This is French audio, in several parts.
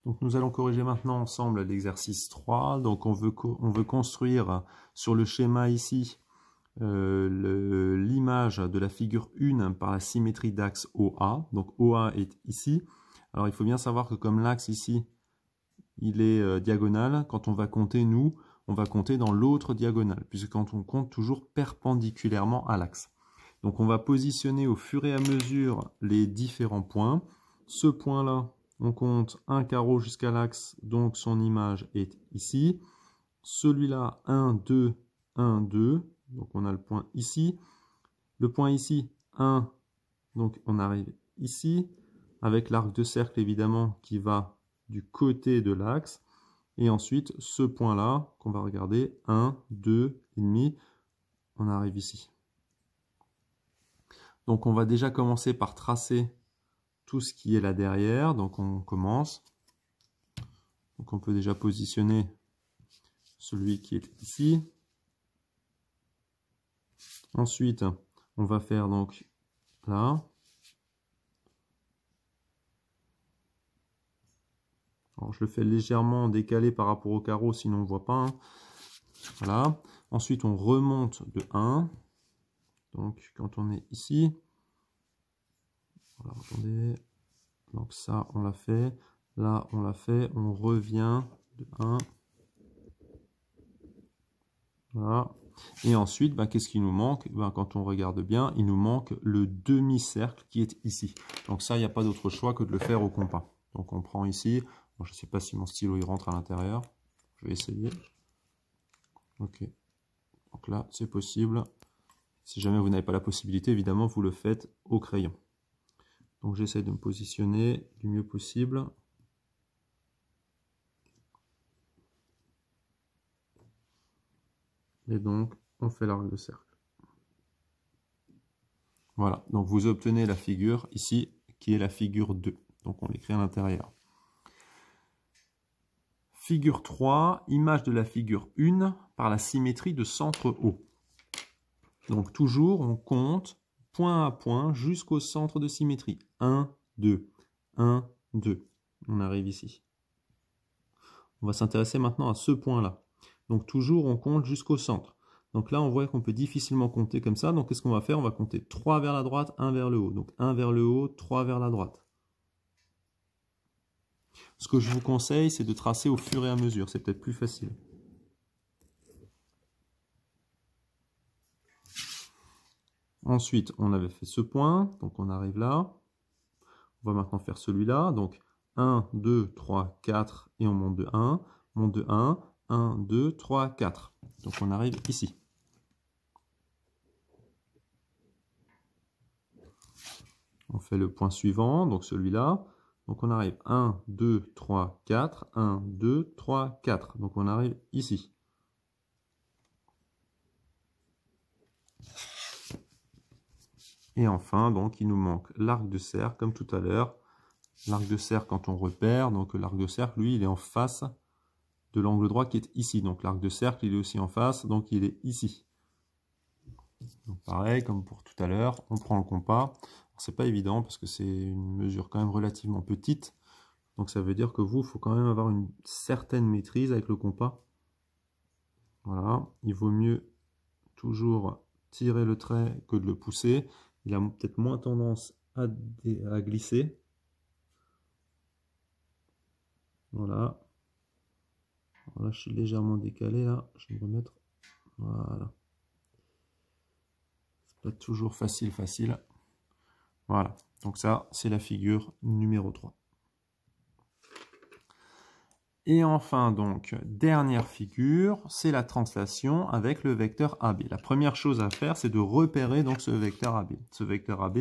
Donc nous allons corriger maintenant ensemble l'exercice 3. Donc on veut construire sur le schéma ici l'image de la figure 1 par la symétrie d'axe OA. Donc OA est ici. Alors il faut bien savoir que comme l'axe ici, il est diagonal, quand on va compter, nous, on va compter dans l'autre diagonale, puisque quand on compte toujours perpendiculairement à l'axe. Donc on va positionner au fur et à mesure les différents points. Ce point-là, on compte un carreau jusqu'à l'axe, donc son image est ici. Celui-là, 1, 2, 1, 2, donc on a le point ici. Le point ici, 1, donc on arrive ici, avec l'arc de cercle évidemment qui va du côté de l'axe. Et ensuite, ce point-là, qu'on va regarder, 1, 2, et demi, on arrive ici. Donc on va déjà commencer par tracer tout ce qui est là derrière. Donc on commence. Donc on peut déjà positionner celui qui est ici. Ensuite, on va faire donc là. Alors je le fais légèrement décalé par rapport au carreau, sinon on ne voit pas. Hein. Voilà. Ensuite, on remonte de 1. Donc quand on est ici, voilà, attendez. Donc ça, on l'a fait. Là, on l'a fait. On revient de 1. Voilà. Et ensuite, qu'est-ce qui nous manque? Quand on regarde bien, il nous manque le demi-cercle qui est ici. Donc ça, il n'y a pas d'autre choix que de le faire au compas. Donc on prend ici. Bon, je ne sais pas si mon stylo il rentre à l'intérieur. Je vais essayer. Ok. Donc là, c'est possible. Si jamais vous n'avez pas la possibilité, évidemment, vous le faites au crayon. Donc j'essaie de me positionner du mieux possible. Et donc, on fait l'arc de cercle. Voilà, donc vous obtenez la figure ici, qui est la figure 2. Donc on l'écrit à l'intérieur. Figure 3, image de la figure 1 par la symétrie de centre O. Donc toujours, on compte point à point jusqu'au centre de symétrie. 1, 2, 1, 2. On arrive ici. On va s'intéresser maintenant à ce point-là. Donc toujours, on compte jusqu'au centre. Donc là, on voit qu'on peut difficilement compter comme ça. Donc qu'est-ce qu'on va faire? On va compter 3 vers la droite, 1 vers le haut. Donc 1 vers le haut, 3 vers la droite. Ce que je vous conseille, c'est de tracer au fur et à mesure. C'est peut-être plus facile. Ensuite, on avait fait ce point. Donc on arrive là. On va maintenant faire celui-là. Donc 1, 2, 3, 4. Et on monte de 1. Monte de 1. 1, 2, 3, 4. Donc on arrive ici. On fait le point suivant, donc celui-là. Donc on arrive 1, 2, 3, 4. 1, 2, 3, 4. Donc on arrive ici. Et enfin, donc il nous manque l'arc de cercle, comme tout à l'heure. L'arc de cercle, quand on repère, donc l'arc de cercle, lui, il est en face de l'angle droit qui est ici. Donc l'arc de cercle, il est aussi en face, donc il est ici. Donc pareil, comme pour tout à l'heure, on prend le compas. C'est pas évident parce que c'est une mesure quand même relativement petite. Donc ça veut dire que vous, il faut quand même avoir une certaine maîtrise avec le compas. Voilà, il vaut mieux toujours tirer le trait que de le pousser. Il a peut-être moins tendance à glisser. Voilà. Voilà, je suis légèrement décalé là. Je vais me remettre. Voilà. C'est pas toujours facile. Voilà. Donc ça, c'est la figure numéro 3. Et enfin, donc, dernière figure, c'est la translation avec le vecteur AB. La première chose à faire, c'est de repérer donc ce vecteur AB. Ce vecteur AB,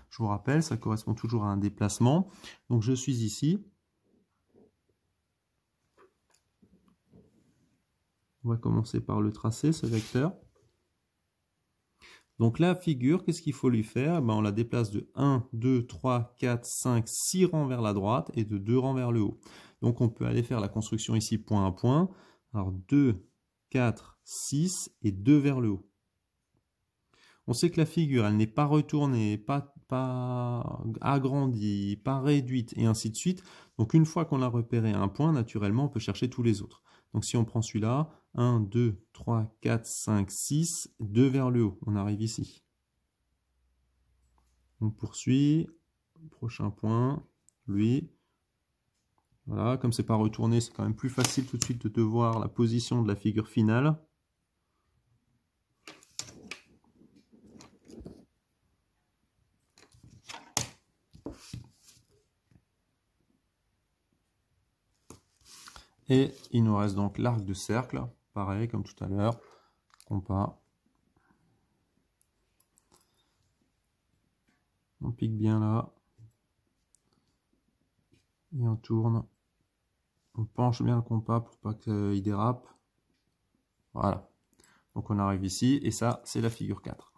je vous rappelle, ça correspond toujours à un déplacement. Donc je suis ici. On va commencer par le tracer, ce vecteur. Donc la figure, qu'est-ce qu'il faut lui faire? On la déplace de 1, 2, 3, 4, 5, 6 rangs vers la droite et de 2 rangs vers le haut. Donc on peut aller faire la construction ici point à point. Alors 2, 4, 6 et 2 vers le haut. On sait que la figure, elle n'est pas retournée, pas agrandie, pas réduite et ainsi de suite. Donc une fois qu'on a repéré un point, naturellement, on peut chercher tous les autres. Donc si on prend celui-là, 1, 2, 3, 4, 5, 6, 2 vers le haut, on arrive ici. On poursuit, prochain point, lui. Voilà, comme c'est pas retourné, c'est quand même plus facile tout de suite de voir la position de la figure finale. Et il nous reste donc l'arc de cercle, pareil comme tout à l'heure, compas. On pique bien là, et on tourne. On penche bien le compas pour pas qu'il dérape. Voilà. Donc on arrive ici, et ça, c'est la figure 4.